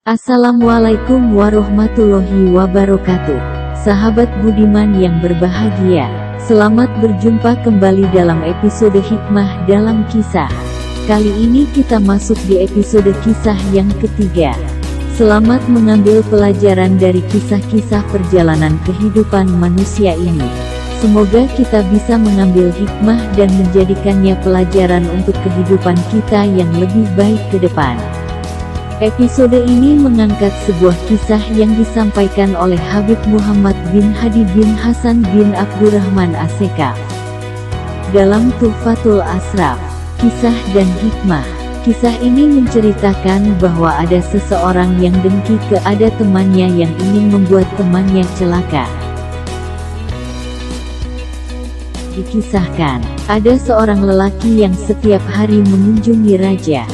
Assalamualaikum warahmatullahi wabarakatuh. Sahabat budiman yang berbahagia, selamat berjumpa kembali dalam episode Hikmah dalam Kisah. Kali ini kita masuk di episode kisah yang ketiga. Selamat mengambil pelajaran dari kisah-kisah perjalanan kehidupan manusia ini. Semoga kita bisa mengambil hikmah dan menjadikannya pelajaran untuk kehidupan kita yang lebih baik ke depan. Episode ini mengangkat sebuah kisah yang disampaikan oleh Habib Muhammad bin Hadi bin Hasan bin Abdurrahman As-Sekaf. Dalam Tuhfatul Asraf, Kisah dan Hikmah. Kisah ini menceritakan bahwa ada seseorang yang dengki ke ada temannya yang ingin membuat temannya celaka. Dikisahkan, ada seorang lelaki yang setiap hari mengunjungi raja.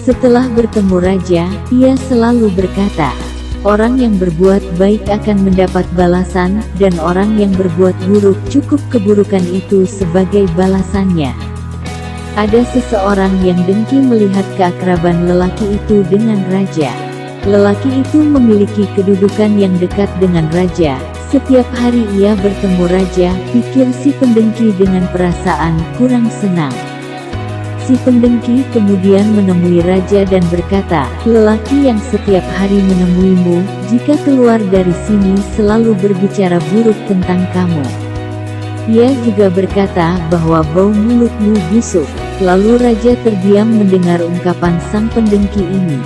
Setelah bertemu raja, ia selalu berkata, orang yang berbuat baik akan mendapat balasan, dan orang yang berbuat buruk cukup keburukan itu sebagai balasannya. Ada seseorang yang dengki melihat keakraban lelaki itu dengan raja. Lelaki itu memiliki kedudukan yang dekat dengan raja. Setiap hari ia bertemu raja, pikir si pendengki dengan perasaan kurang senang. Si pendengki kemudian menemui raja dan berkata, lelaki yang setiap hari menemuimu, jika keluar dari sini selalu berbicara buruk tentang kamu. Ia juga berkata bahwa bau mulutmu busuk. Lalu raja terdiam mendengar ungkapan sang pendengki ini.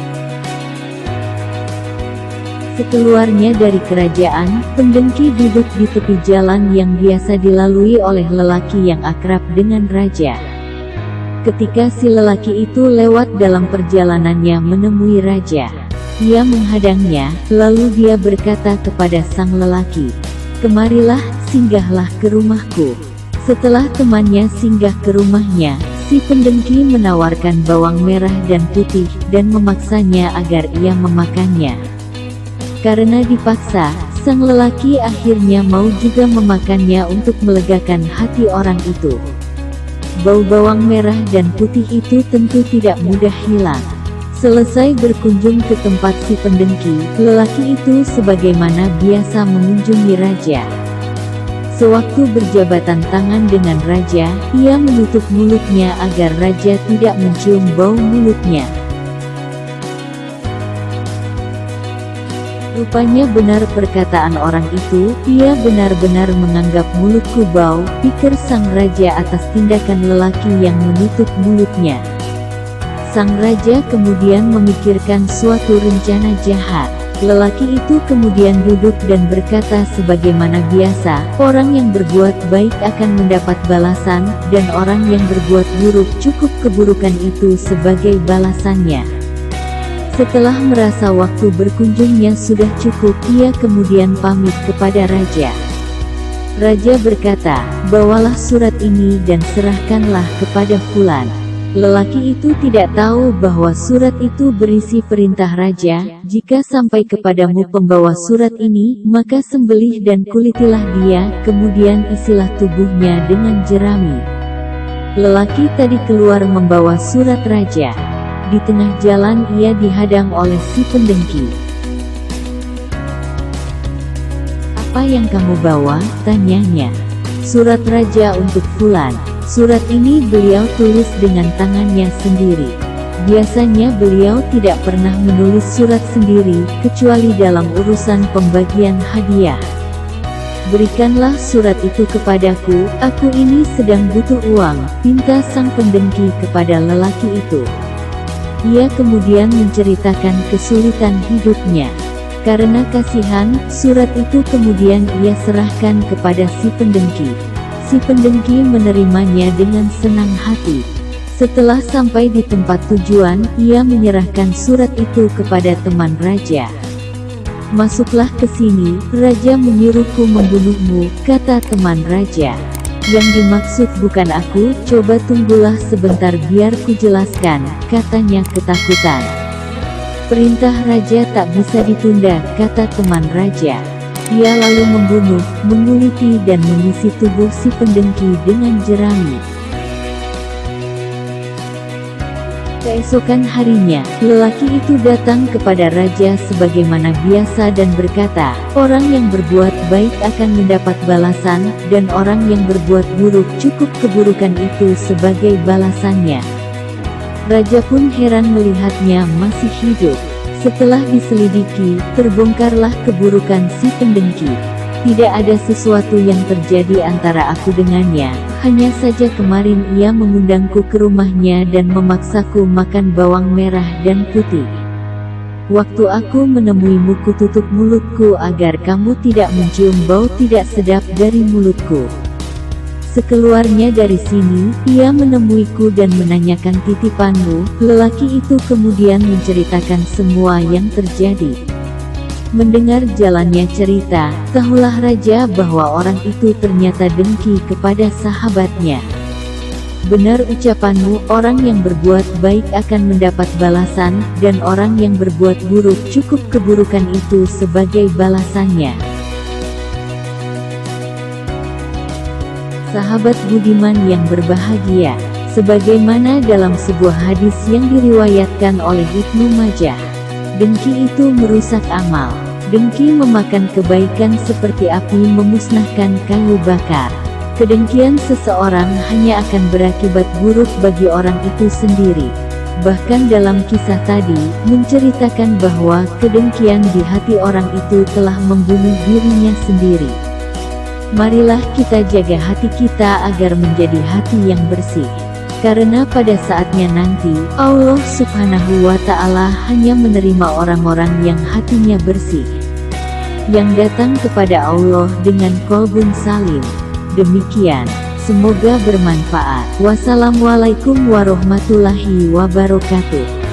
Sekeluarnya dari kerajaan, pendengki duduk di tepi jalan yang biasa dilalui oleh lelaki yang akrab dengan raja. Ketika si lelaki itu lewat dalam perjalanannya menemui raja, ia menghadangnya, lalu dia berkata kepada sang lelaki, kemarilah, singgahlah ke rumahku. Setelah temannya singgah ke rumahnya, si pendengki menawarkan bawang merah dan putih, dan memaksanya agar ia memakannya. Karena dipaksa, sang lelaki akhirnya mau juga memakannya untuk melegakan hati orang itu. Bau bawang merah dan putih itu tentu tidak mudah hilang. Selesai berkunjung ke tempat si pendengki, lelaki itu sebagaimana biasa mengunjungi raja. Sewaktu berjabatan tangan dengan raja, ia menutup mulutnya agar raja tidak mencium bau mulutnya. Rupanya benar perkataan orang itu, ia benar-benar menganggap mulutku bau, pikir sang raja atas tindakan lelaki yang menutup mulutnya. Sang raja kemudian memikirkan suatu rencana jahat. Lelaki itu kemudian duduk dan berkata sebagaimana biasa, orang yang berbuat baik akan mendapat balasan, dan orang yang berbuat buruk cukup keburukan itu sebagai balasannya. Setelah merasa waktu berkunjungnya sudah cukup, ia kemudian pamit kepada raja. Raja berkata, bawalah surat ini dan serahkanlah kepada fulan. Lelaki itu tidak tahu bahwa surat itu berisi perintah raja, jika sampai kepadamu pembawa surat ini, maka sembelih dan kulitilah dia, kemudian isilah tubuhnya dengan jerami. Lelaki tadi keluar membawa surat raja. Di tengah jalan ia dihadang oleh si pendengki. Apa yang kamu bawa? Tanyanya. Surat raja untuk fulan. Surat ini beliau tulis dengan tangannya sendiri. Biasanya beliau tidak pernah menulis surat sendiri, kecuali dalam urusan pembagian hadiah. Berikanlah surat itu kepadaku, aku ini sedang butuh uang, pinta sang pendengki kepada lelaki itu. Ia kemudian menceritakan kesulitan hidupnya. Karena kasihan, surat itu kemudian ia serahkan kepada si pendengki. Si pendengki menerimanya dengan senang hati. Setelah sampai di tempat tujuan, ia menyerahkan surat itu kepada teman raja. Masuklah ke sini, raja menyuruhku membunuhmu, kata teman raja. Yang dimaksud bukan aku, coba tunggulah sebentar biar kujelaskan, katanya ketakutan. Perintah raja tak bisa ditunda, kata teman raja. Ia lalu membunuh, menguliti dan mengisi tubuh si pendengki dengan jerami. Keesokan harinya, lelaki itu datang kepada raja sebagaimana biasa dan berkata, orang yang berbuat baik akan mendapat balasan, dan orang yang berbuat buruk cukup keburukan itu sebagai balasannya. Raja pun heran melihatnya masih hidup. Setelah diselidiki, terbongkarlah keburukan si pendengki. Tidak ada sesuatu yang terjadi antara aku dengannya, hanya saja kemarin ia mengundangku ke rumahnya dan memaksaku makan bawang merah dan putih. Waktu aku menemuimu kututup mulutku agar kamu tidak mencium bau tidak sedap dari mulutku. Sekeluarnya dari sini, ia menemuiku dan menanyakan titipanmu. Lelaki itu kemudian menceritakan semua yang terjadi. Mendengar jalannya cerita, tahulah raja bahwa orang itu ternyata dengki kepada sahabatnya. Benar ucapanmu, orang yang berbuat baik akan mendapat balasan, dan orang yang berbuat buruk cukup keburukan itu sebagai balasannya. Sahabat budiman yang berbahagia, sebagaimana dalam sebuah hadis yang diriwayatkan oleh Ibnu Majah, dengki itu merusak amal. Dengki memakan kebaikan seperti api memusnahkan kayu bakar. Kedengkian seseorang hanya akan berakibat buruk bagi orang itu sendiri. Bahkan dalam kisah tadi, menceritakan bahwa kedengkian di hati orang itu telah membunuh dirinya sendiri. Marilah kita jaga hati kita agar menjadi hati yang bersih. Karena pada saatnya nanti, Allah Subhanahu wa Ta'ala hanya menerima orang-orang yang hatinya bersih, yang datang kepada Allah dengan qalbun salim. Demikian, semoga bermanfaat. Wassalamualaikum warahmatullahi wabarakatuh.